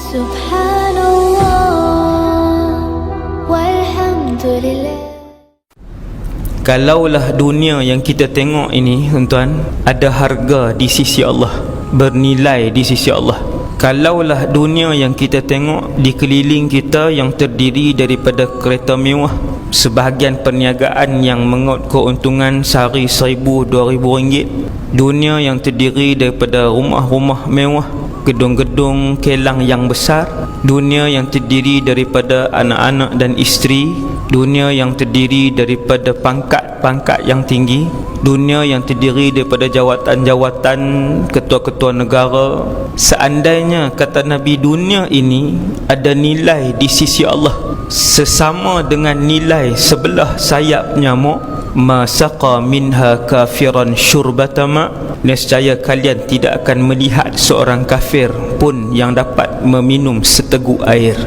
Subhanallah walhamdulillah. Kalaulah dunia yang kita tengok ini, tuan-tuan, ada harga di sisi Allah, bernilai di sisi Allah. Kalaulah dunia yang kita tengok di keliling kita yang terdiri daripada kereta mewah, sebahagian perniagaan yang mengaut keuntungan sehari 1,000-2,000 ringgit, dunia yang terdiri daripada rumah-rumah mewah, gedung-gedung kelang yang besar, dunia yang terdiri daripada anak-anak dan isteri, dunia yang terdiri daripada pangkat-pangkat yang tinggi, dunia yang terdiri daripada jawatan-jawatan ketua-ketua negara. Seandainya, kata Nabi, dunia ini ada nilai di sisi Allah sesama dengan nilai sebelah sayap nyamuk, masaqa minha kafiran syurbatama, nescaya kalian tidak akan melihat seorang kafir pun yang dapat meminum seteguk air.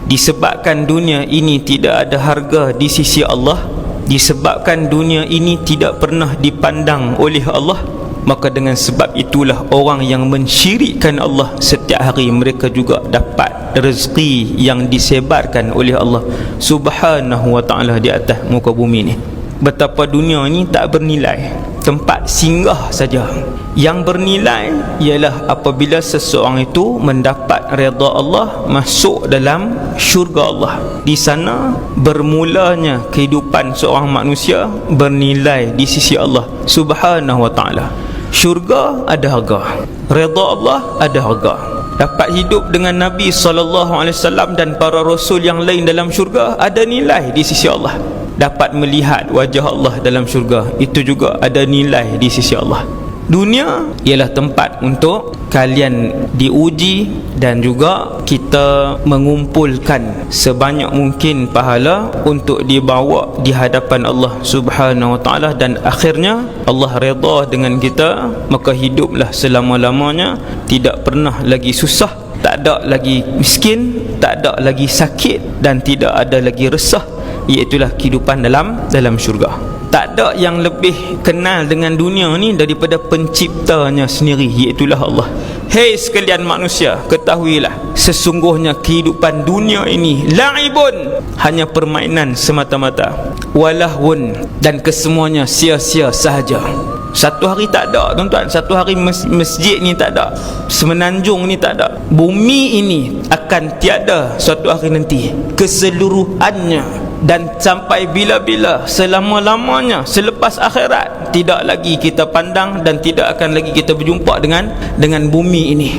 Disebabkan dunia ini tidak ada harga di sisi Allah, disebabkan dunia ini tidak pernah dipandang oleh Allah, maka dengan sebab itulah orang yang mensyirikkan Allah setiap hari mereka juga dapat rezeki yang disebarkan oleh Allah Subhanahu wa ta'ala di atas muka bumi ni. Betapa dunia ni tak bernilai, tempat singgah saja. Yang bernilai ialah apabila seseorang itu mendapat redha Allah, masuk dalam syurga Allah. Di sana bermulanya kehidupan seorang manusia bernilai di sisi Allah Subhanahu wa ta'ala. Syurga ada harga, redha Allah ada harga. Dapat hidup dengan Nabi SAW dan para rasul yang lain dalam syurga ada nilai di sisi Allah. Dapat melihat wajah Allah dalam syurga, itu juga ada nilai di sisi Allah. Dunia ialah tempat untuk kalian diuji dan juga kita mengumpulkan sebanyak mungkin pahala untuk dibawa di hadapan Allah Subhanahu wa ta'ala, dan akhirnya Allah redha dengan kita, maka hiduplah selama-lamanya, tidak pernah lagi susah, tak ada lagi miskin, tak ada lagi sakit, dan tidak ada lagi resah, iaitulah kehidupan dalam syurga. Tak ada yang lebih kenal dengan dunia ni daripada penciptanya sendiri, iaitulah Allah. Hei sekalian manusia, ketahuilah sesungguhnya kehidupan dunia ini la'ibun, hanya permainan semata-mata, walahun, dan kesemuanya sia-sia sahaja. Satu hari tak ada, tuan-tuan. Satu hari masjid ni tak ada, semenanjung ni tak ada. Bumi ini akan tiada suatu hari nanti keseluruhannya, dan sampai bila-bila, selama-lamanya, selepas akhirat, tidak lagi kita pandang dan tidak akan lagi kita berjumpa dengan bumi ini.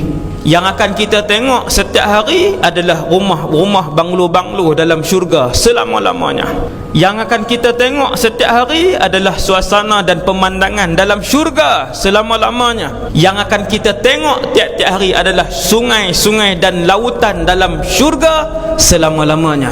Yang akan kita tengok setiap hari adalah rumah-rumah, banglo-banglo dalam syurga selama-lamanya. Yang akan kita tengok setiap hari adalah suasana dan pemandangan dalam syurga selama-lamanya. Yang akan kita tengok tiap-tiap hari adalah sungai-sungai dan lautan dalam syurga selama-lamanya.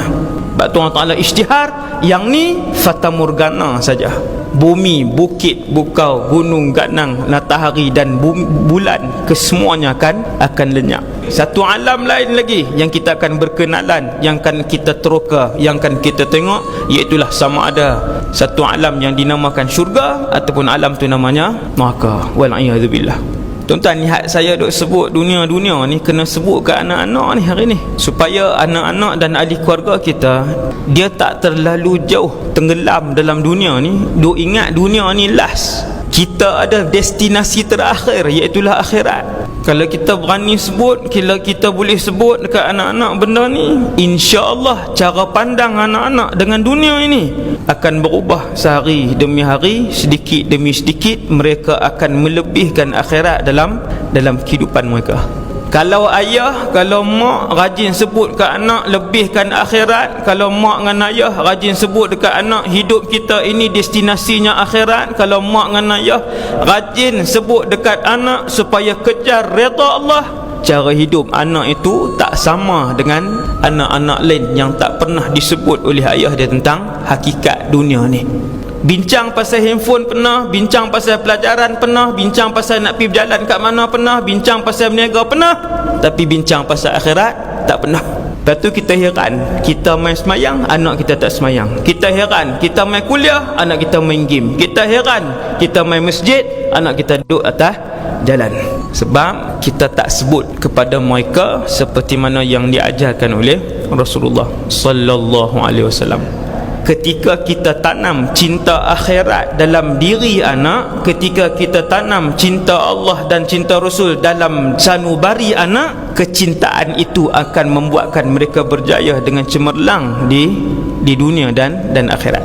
Sebab tu Allah Ta'ala isytihar, yang ni fata morgana saja. Bumi, bukit, bukau, gunung, ganang, matahari dan bulan, kesemuanya akan lenyap. Satu alam lain lagi yang kita akan berkenalan, yang akan kita teroka, yang akan kita tengok, iaitulah sama ada satu alam yang dinamakan syurga ataupun alam tu namanya neraka. Wal'iyadzubillah. Tuan-tuan, lihat saya duk sebut dunia-dunia ni, kena sebut ke anak-anak ni hari ni, supaya anak-anak dan ahli keluarga kita, dia tak terlalu jauh tenggelam dalam dunia ni, duk ingat dunia ni last. Kita ada destinasi terakhir, iaitulah akhirat. Kalau kita berani sebut, kalau kita boleh sebut dekat anak-anak benda ni, insya-Allah cara pandang anak-anak dengan dunia ini akan berubah sehari demi hari, sedikit demi sedikit. Mereka akan melebihkan akhirat dalam kehidupan mereka. Kalau ayah, kalau mak rajin sebut ke anak lebihkan akhirat, kalau mak dengan ayah rajin sebut dekat anak hidup kita ini destinasinya akhirat, kalau mak dengan ayah rajin sebut dekat anak supaya kejar redha Allah, cara hidup anak itu tak sama dengan anak-anak lain yang tak pernah disebut oleh ayah dia tentang hakikat dunia ni. Bincang pasal handphone pernah, bincang pasal pelajaran pernah, bincang pasal nak pergi berjalan kat mana pernah, bincang pasal berniaga pernah, tapi bincang pasal akhirat tak pernah. Lepas tu kita heran, kita main semayang, anak kita tak semayang. Kita heran, kita main kuliah, anak kita main game. Kita heran, kita main masjid, anak kita duduk atas jalan. Sebab kita tak sebut kepada mereka seperti mana yang diajarkan oleh Rasulullah sallallahu alaihi wasallam. Ketika kita tanam cinta akhirat dalam diri anak, ketika kita tanam cinta Allah dan cinta Rasul dalam sanubari anak, kecintaan itu akan membuatkan mereka berjaya dengan cemerlang di dunia dan akhirat.